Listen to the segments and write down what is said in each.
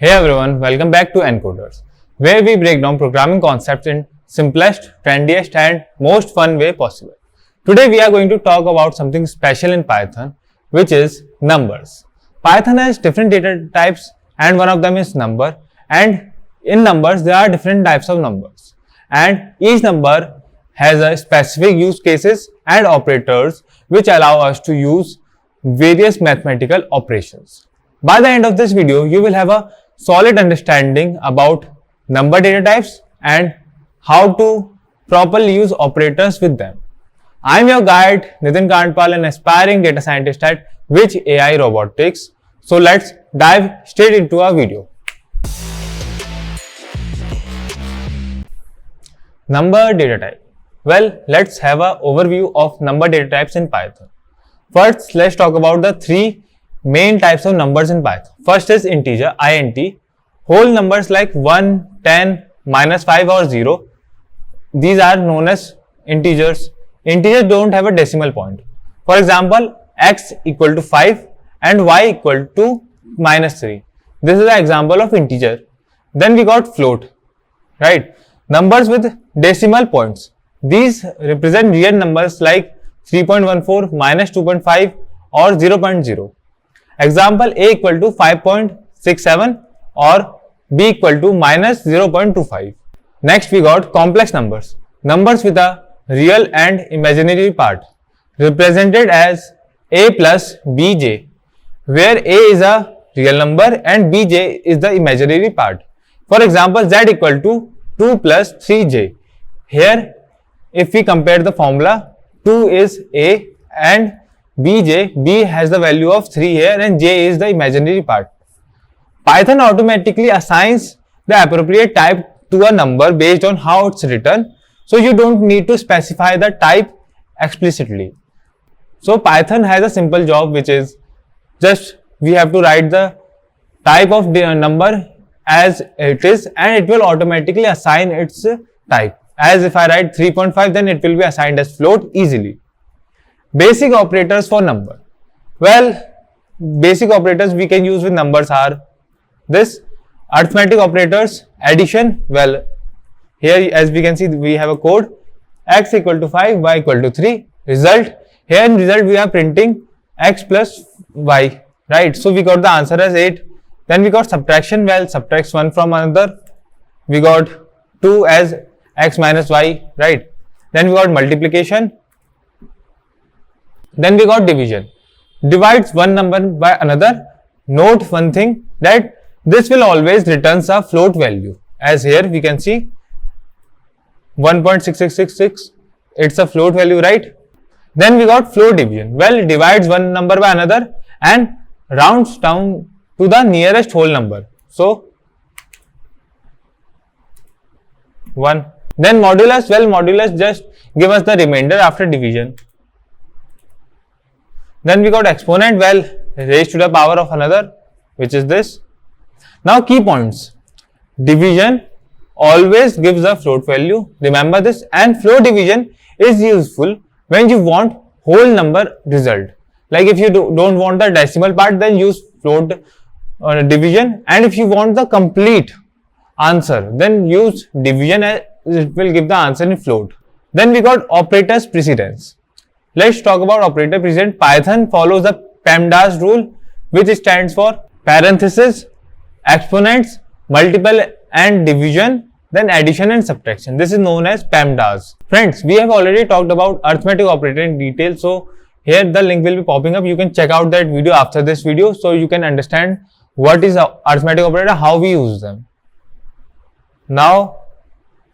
Hey everyone, welcome back to NKoders, where we break down programming concepts in simplest, trendiest and most fun way possible. Today we are going to talk about something special in Python, which is numbers. Python has different data types and one of them is number, and in numbers there are different types of numbers, and each number has a specific use cases and operators which allow us to use various mathematical operations. By the end of this video, you will have a solid understanding about number data types and how to properly use operators with them. I am your guide Nitin Kandpal, an aspiring data scientist at Which AI Robotics. So let's dive straight into our video. Number data type. Well, let's have an overview of number data types in Python. First, let's talk about the three main types of numbers in Python. First is integer, int. Whole numbers like 1, 10, -5 or 0. These are known as integers. Integers don't have a decimal point. For example, x equal to 5 and y equal to -3. This is an example of integer. Then we got float, right? Numbers with decimal points. These represent real numbers like 3.14, -2.5 or 0.0. Example, a equal to 5.67 or b equal to -0.25. Next we got complex numbers. Numbers with a real and imaginary part, represented as a plus bj, where a is a real number and bj is the imaginary part. For example, z equal to 2 plus 3j. Here, if we compare the formula, 2 is a and b has the value of 3 here and j is the imaginary part. Python automatically assigns the appropriate type to a number based on how it's written, so you don't need to specify the type explicitly. So Python has a simple job, which is just we have to write the type of the number as it is and it will automatically assign its type. As if I write 3.5, then it will be assigned as float easily. Basic operators for number. Well, basic operators we can use with numbers are this: arithmetic operators, addition. Well, here as we can see we have a code: x equal to 5, y equal to 3. Result. Here in result we are printing x plus y, right? So we got the answer as 8. Then we got subtraction. Well, subtracts one from another. We got 2 as x minus y, right? Then we got multiplication. Then we got division. Divides one number by another. Note one thing, that this will always returns a float value. As here we can see 1.6666. It's a float value, right? Then we got float division. Well, it divides one number by another and rounds down to the nearest whole number. So 1. Then modulus. Well, modulus just give us the remainder after division. Then we got exponent. Well, raised to the power of another, which is this. Now key points. Division always gives a float value. Remember this. And float division is useful when you want whole number result. Like if you don't want the decimal part, then use float division. And if you want the complete answer, then use division, as it will give the answer in float. Then we got operators precedence. Let's talk about operator precedence. Python follows the PEMDAS rule, which stands for parenthesis, exponents, multiple and division, then addition and subtraction. This is known as PEMDAS. Friends, we have already talked about arithmetic operator in detail. So here the link will be popping up. You can check out that video after this video, so you can understand what is arithmetic operator, how we use them. Now,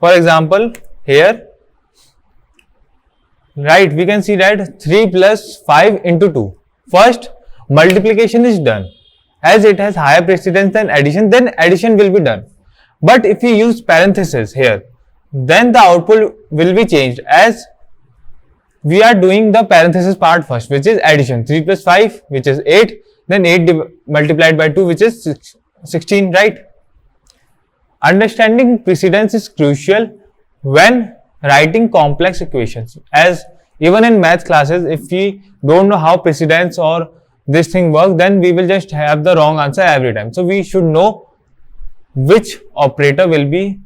for example, here, right, we can see that 3 plus 5 into 2. First, multiplication is done. As it has higher precedence than addition, then addition will be done. But if we use parenthesis here, then the output will be changed, as we are doing the parenthesis part first, which is addition. 3 plus 5, which is 8, then 8 multiplied by 2, which is 16, right? Understanding precedence is crucial when writing complex equations, as even in math classes, if we don't know how precedence or this thing works, then we will just have the wrong answer every time. So we should know which operator will be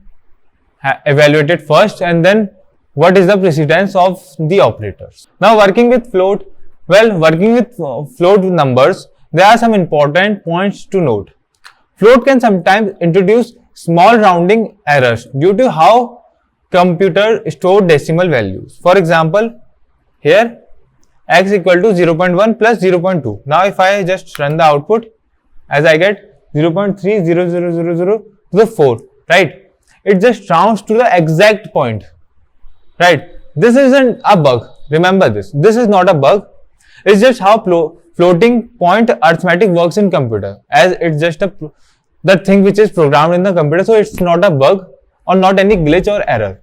evaluated first, and then what is the precedence of the operators. Now working with float, working with float numbers, there are some important points to note. Float can sometimes introduce small rounding errors due to how computer stored decimal values. For example, here x equal to 0.1 plus 0.2. Now if I just run the output, as I get 0.30000 to the 4, right? It just rounds to the exact point, right? This isn't a bug. Remember this. This is not a bug. It's just how floating point arithmetic works in computer, as it's just the thing which is programmed in the computer. So it's not a bug or not any glitch or error.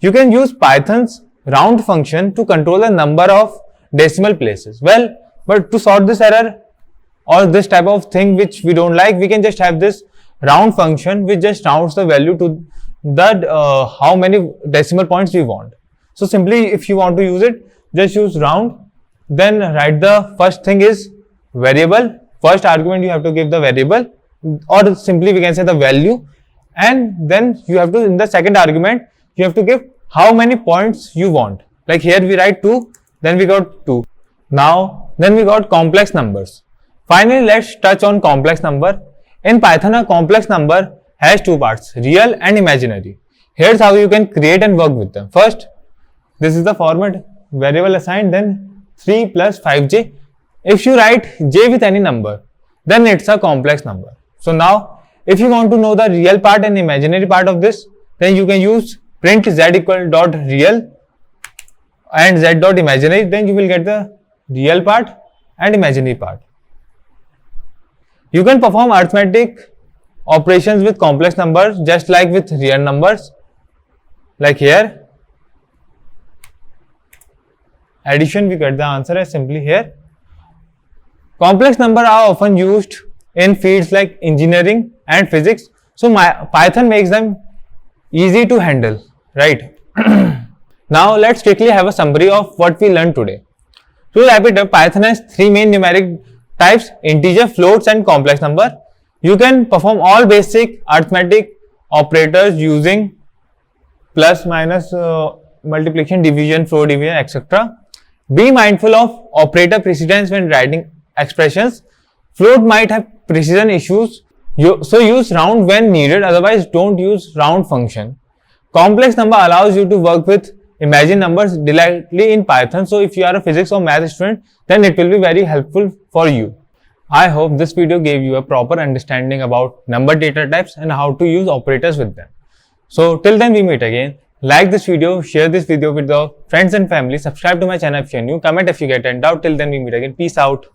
You can use Python's round function to control the number of decimal places. But to sort this error or this type of thing which we don't like, we can just have this round function which just rounds the value to the how many decimal points we want. So simply, if you want to use it, just use round, then write the first thing is variable. First argument you have to give the variable, or simply we can say the value, and then you have to, in the second argument, you have to give how many points you want. Like here we write 2, then we got 2. Now then we got complex numbers. Finally, let's touch on complex number. In Python, a complex number has two parts, real and imaginary. Here's how you can create and work with them. First, this is the format, variable assigned, then 3 plus 5j. If you write j with any number, then it's a complex number. So now, if you want to know the real part and imaginary part of this, then you can use print z equal dot real and z dot imaginary, then you will get the real part and imaginary part. You can perform arithmetic operations with complex numbers just like with real numbers. Like here, addition, we get the answer as simply here. Complex numbers are often used in fields like engineering and physics. So Python makes them easy to handle, right? Now let's quickly have a summary of what we learned today. To wrap it up, Python has three main numeric types: integer, floats and complex number. You can perform all basic arithmetic operators using plus, minus, multiplication, division, floor division, etc. Be mindful of operator precedence when writing expressions. Float might have precision issues, so use round when needed, otherwise don't use round function. Complex number allows you to work with imaginary numbers directly in Python. So if you are a physics or math student, then it will be very helpful for you. I hope this video gave you a proper understanding about number data types and how to use operators with them. So till then we meet again. Like this video, share this video with your friends and family, subscribe to my channel if you are new, comment if you get any doubt. Till then we meet again. Peace out.